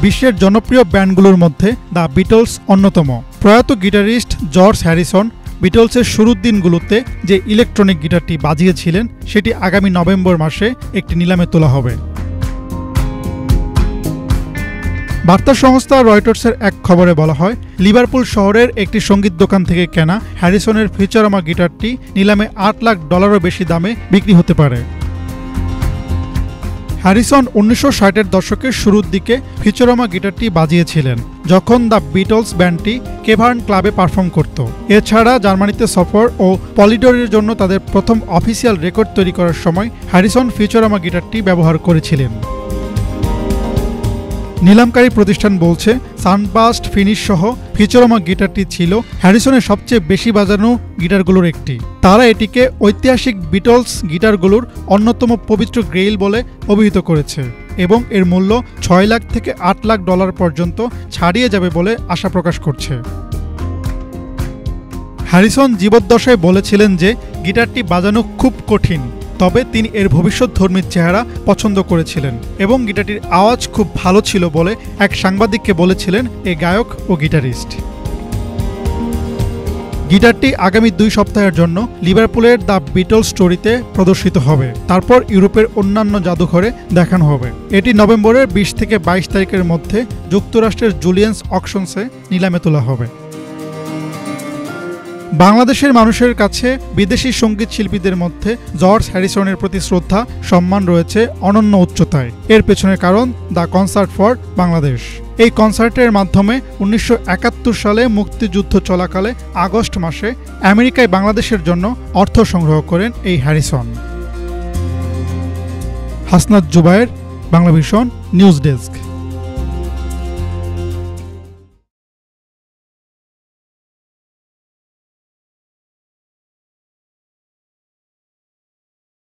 বিশ্বের জনপ্রিয় ব্যান্ডগুলোর মধ্যে দ্য বিটলস অন্যতম। প্রয়াত গিটারিস্ট জর্জ হ্যারিসন বিটলসের শুরুর দিনগুলোতে যে ইলেকট্রনিক গিটারটি বাজিয়েছিলেন সেটি আগামী নভেম্বর মাসে একটি নিলামে তোলা হবে। বার্তা সংস্থা রয়টার্সের এক খবরে বলা হয়, লিভারপুল শহরের একটি সঙ্গীত দোকান থেকে কেনা হ্যারিসনের ফিউচারমা গিটারটি নিলামে $8 লাখ বেশি দামে বিক্রি হতে পারে। হ্যারিসন 1960-এর দশকের শুরুর দিকে ফিউচারমা গিটারটি বাজিয়েছিলেন যখন দ্য বিটলস ব্যান্ডটি কেভার্ন ক্লাবে পারফর্ম করত। এছাড়া জার্মানিতে সফর ও পলিডোরের জন্য তাদের প্রথম অফিসিয়াল রেকর্ড তৈরি করার সময় হ্যারিসন ফিউচারমা গিটারটি ব্যবহার করেছিলেন। নিলামকারী প্রতিষ্ঠান বলছে, সানবাস্ট ফিনিশ সহ ফিউচারমা গিটারটি ছিল হ্যারিসনের সবচেয়ে বেশি বাজানো গিটারগুলোর একটি। তারা এটিকে ঐতিহাসিক বিটলস গিটারগুলোর অন্যতম পবিত্র গ্রেইল বলে অভিহিত করেছে এবং এর মূল্য $6 লাখ থেকে $8 লাখ পর্যন্ত ছাড়িয়ে যাবে বলে আশা প্রকাশ করছে। হ্যারিসন জীবদ্দশায় বলেছিলেন যে গিটারটি বাজানো খুব কঠিন, তবে তিনি এর ভবিষ্যৎধর্মী চেহারা পছন্দ করেছিলেন এবং গিটারটির আওয়াজ খুব ভালো ছিল বলে এক সাংবাদিককে বলেছিলেন এই গায়ক ও গিটারিস্ট। গিটারটি আগামী 2 সপ্তাহের জন্য লিভারপুলের দ্য বিটল স্টোরিতে প্রদর্শিত হবে, তারপর ইউরোপের অন্যান্য জাদুঘরে দেখানো হবে। এটি নভেম্বরের 20 থেকে 22 তারিখের মধ্যে যুক্তরাষ্ট্রের জুলিয়েন্স অকশনসে নিলামে তোলা হবে। বাংলাদেশের মানুষের কাছে বিদেশি সঙ্গীত শিল্পীদের মধ্যে জর্জ হ্যারিসনের প্রতি শ্রদ্ধা সম্মান রয়েছে অনন্য উচ্চতায়। এর পেছনের কারণ দ্য কনসার্ট ফর বাংলাদেশ। এই কনসার্টের মাধ্যমে 1971 সালে মুক্তিযুদ্ধ চলাকালে আগস্ট মাসে আমেরিকায় বাংলাদেশের জন্য অর্থ সংগ্রহ করেন এই Harrison. Hasnat Jubayer, Banglavision news desk.